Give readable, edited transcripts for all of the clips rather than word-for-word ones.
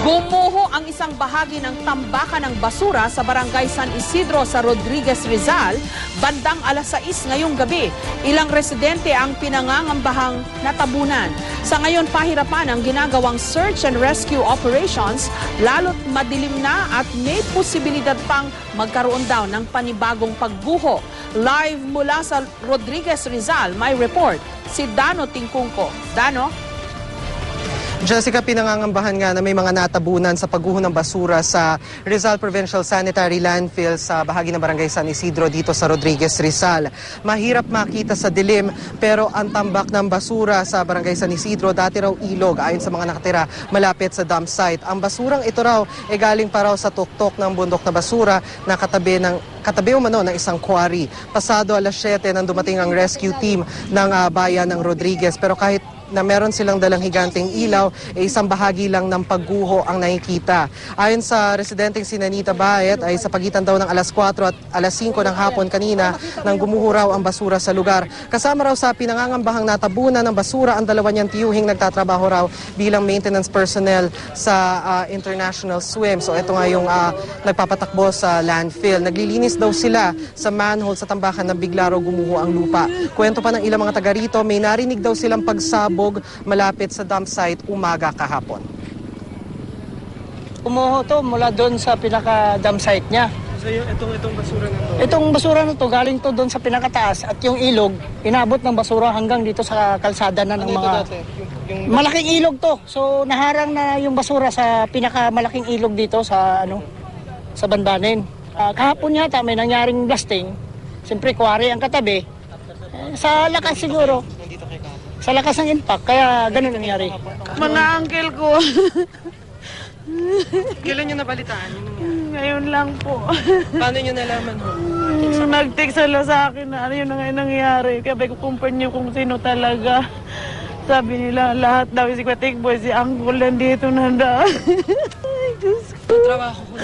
Gumuho ang isang bahagi ng tambakan ng basura sa barangay San Isidro sa Rodriguez, Rizal, bandang alas 6 ngayong gabi. Ilang residente ang pinangangambahang natabunan. Sa ngayon, pahirapan ang ginagawang search and rescue operations, lalo't madilim na at may posibilidad pang magkaroon daw ng panibagong pagguho. Live mula sa Rodriguez, Rizal, may report si Dano Tingkungko. Dano? Jessica, pinangangambahan nga na may mga natabunan sa pagguho ng basura sa Rizal Provincial Sanitary Landfill sa bahagi ng barangay San Isidro dito sa Rodriguez, Rizal. Mahirap makita sa dilim pero ang tambak ng basura sa barangay San Isidro dati raw ilog ayon sa mga nakatira malapit sa dump site. Ang basurang ito raw ay galing pa raw sa tuktok ng bundok na basura na katabi umano ng isang quarry. Pasado alas 7 nang dumating ang rescue team ng bayan ng Rodriguez pero kahit na meron silang dalang higanteng ilaw, isang bahagi lang ng pagguho ang nakikita. Ayon sa residenteng si Nanita Baet, ay sa pagitan daw ng alas 4 at alas 5 ng hapon kanina nang gumuho raw ang basura sa lugar. Kasama raw sa pinangangambahang natabunan ng basura ang dalawa niyang tiyuhing nagtatrabaho raw bilang maintenance personnel sa International Swim. So ito nga yung nagpapatakbo sa landfill. Naglilinis daw sila sa manhole sa tambakan na bigla raw gumuho ang lupa. Kwento pa ng ilang mga taga rito, may narinig daw silang pagsabog malapit sa dump site umaga kahapon. Umuho to mula doon sa pinaka-dump site niya. So itong basura na to? Itong basura na to galing to doon sa pinakataas at yung ilog, inabot ng basura hanggang dito sa kalsada na ng mga... Malaking ilog to. So naharang na yung basura sa pinaka-malaking ilog dito sa sa Banbanin. Kahapon yata may nangyaring blasting. Siyempre quarry ang katabi. Sa lakas siguro. Sa lakas ng impact, kaya ganun nangyari. Mga uncle ko. Kailan nyo nabalitaan? Ngayon lang po. Paano nyo nalaman ho? Nag-text sila sa akin na ano yun na ngayon nangyari. Kaya ko kumpare niyo kung sino talaga. Sabi nila lahat daw si Kwatik Boy, si uncle nandito nandaan. Ay, Diyos ko. Trabaho ko.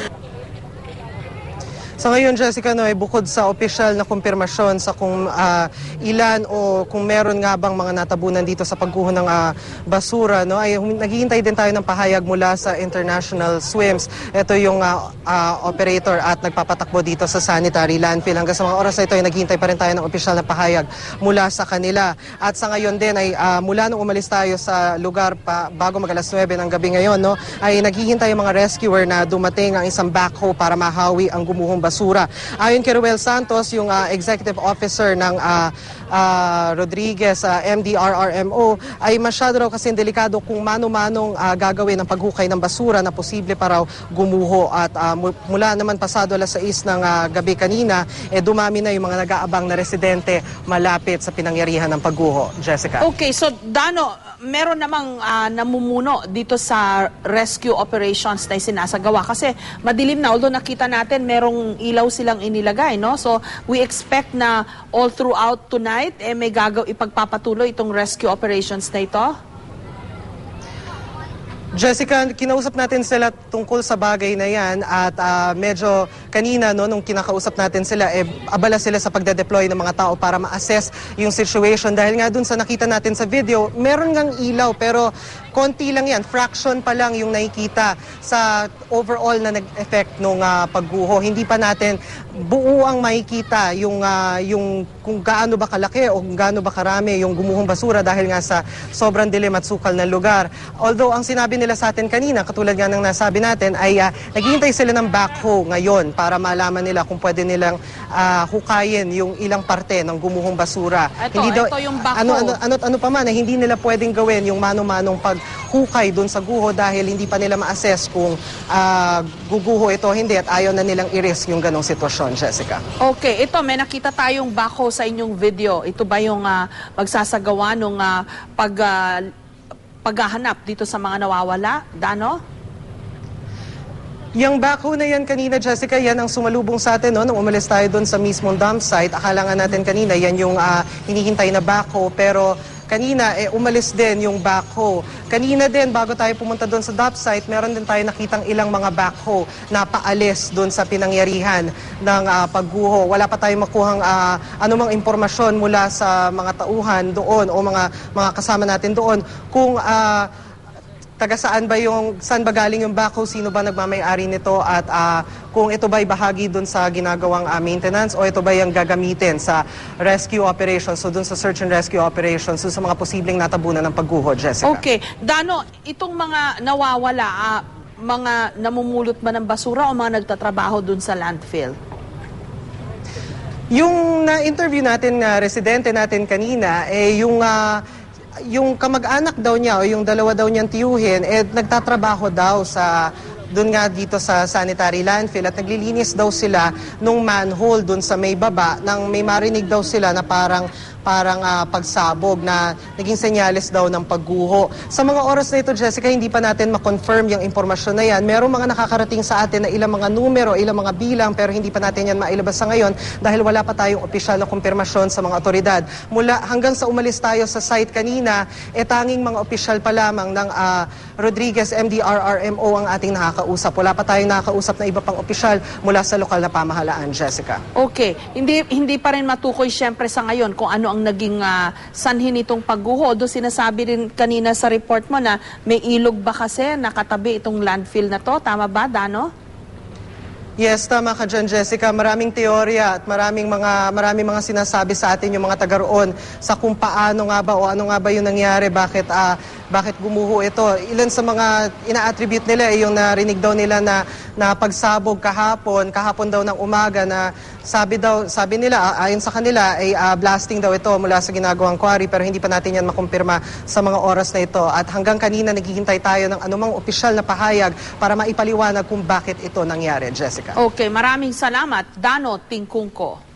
Sa ngayon, Jessica, bukod sa opisyal na kumpirmasyon sa kung ilan o kung meron nga bang mga natabunan dito sa pagguho ng basura, ay naghihintay din tayo ng pahayag mula sa International Swims. Ito yung operator at nagpapatakbo dito sa sanitary landfill. Hanggang sa mga oras na ito ay naghihintay pa rin tayo ng opisyal na pahayag mula sa kanila. At sa ngayon din ay mula nung umalis tayo sa lugar bago mag-alas 9 ng gabi ngayon, ay naghihintay yung mga rescuer na dumating ang isang backhoe para mahawi ang gumuhong basura. Ayon kay Ruel Santos, yung executive officer ng Rodriguez MDRRMO, ay masyado raw kasi delikado kung mano-manong gagawin ang paghukay ng basura na posible pa raw gumuho. At mula naman pasado alas 6 ng gabi kanina, dumami na yung mga nag-aabang na residente malapit sa pinangyarihan ng pagguho. Jessica. Okay, so Dano, meron namang namumuno dito sa rescue operations na sinasagawa kasi madilim na, although nakita natin merong ilaw silang inilagay, no? So we expect na all throughout tonight may ipagpapatuloy itong rescue operations na ito. Jessica, kinausap natin sila tungkol sa bagay na yan at medyo kanina nung kinakausap natin sila, abala sila sa pagde-deploy ng mga tao para ma-assess yung situation dahil nga dun sa nakita natin sa video, meron ngang ilaw pero konti lang yan, fraction pa lang yung nakikita sa overall na nag-effect nung pagguho. Hindi pa natin buo ang makikita yung kung gaano ba kalaki o kung gaano ba karami yung gumuhong basura dahil nga sa sobrang dilim at sukal na lugar. Although ang sinabi nila sa atin kanina, katulad nga ng nasabi natin, ay naghihintay sila ng backhoe ngayon para malaman nila kung pwede nilang hukayin yung ilang parte ng gumuhong basura. Ito yung backhoe. Ano pa man, hindi nila pwedeng gawin yung mano-manong paghukay dun sa guho dahil hindi pa nila ma-assess kung guguho ito hindi at ayaw na nilang i-risk yung ganong sitwasyon, Jessica. Okay, ito may nakita tayong backhoe sa inyong video. Ito ba yung magsasagawa nung paghahanap dito sa mga nawawala, Dano? Yung backhoe na yan kanina, Jessica, yan ang sumalubong sa atin nung umalis tayo doon sa mismong dump site. Akala nga natin kanina, yan yung hinihintay na backhoe, pero kanina umalis din yung backhoe. Kanina din, bago tayo pumunta doon sa dump site, meron din tayo nakitang ilang mga backhoe na paalis doon sa pinangyarihan ng pagguho. Wala pa tayong makuhang anumang impormasyon mula sa mga tauhan doon o mga kasama natin doon kung saan ba galing yung backhoe, sino ba nagmamay-ari nito, at kung ito ba'y bahagi dun sa ginagawang maintenance o ito ba yung gagamitin sa rescue operations, so dun sa search and rescue operations, so sa mga posibleng natabunan ng pagguho, Jessica. Okay. Dano, itong mga nawawala, mga namumulot ba ng basura o mga nagtatrabaho dun sa landfill? Yung na-interview natin na residente natin kanina, yung kamag-anak daw niya o yung dalawa daw niyang tiyuhin, nagtatrabaho daw doon nga dito sa sanitary landfill at naglilinis daw sila nung manhole doon sa may baba nang may marinig daw sila na parang pagsabog na naging senyales daw ng pagguho. Sa mga oras na ito, Jessica, hindi pa natin ma-confirm yung impormasyon na yan. Merong mga nakakarating sa atin na ilang mga numero, ilang mga bilang, pero hindi pa natin yan mailabas sa ngayon dahil wala pa tayong opisyal na kumpirmasyon sa mga otoridad. Hanggang sa umalis tayo sa site kanina, tanging mga opisyal pa lamang ng Rodriguez MDRRMO ang ating nakakausap. Wala pa tayong nakakausap na iba pang opisyal mula sa lokal na pamahalaan, Jessica. Okay. Hindi pa rin matukoy siyempre sa ngayon kung ano ang naging sanhi nitong pagguho. Doon sinasabi rin kanina sa report mo na may ilog ba kasi nakatabi itong landfill na to? Tama ba, Dano? Yes, tama ka dyan, Jessica. Maraming teorya at maraming mga sinasabi sa atin yung mga taga roon sa kung paano nga ba o ano nga ba yung nangyari, bakit gumuho ito. Ilan sa mga ina-attribute nila yung narinig daw nila na pagsabog kahapon daw ng umaga na sabi nila, ayon sa kanila, ay blasting daw ito mula sa ginagawang quarry, pero hindi pa natin yan makumpirma sa mga oras na ito. At hanggang kanina naghihintay tayo ng anumang opisyal na pahayag para maipaliwanag kung bakit ito nangyari, Jessica. Okay, maraming salamat, Dano Tingkungko.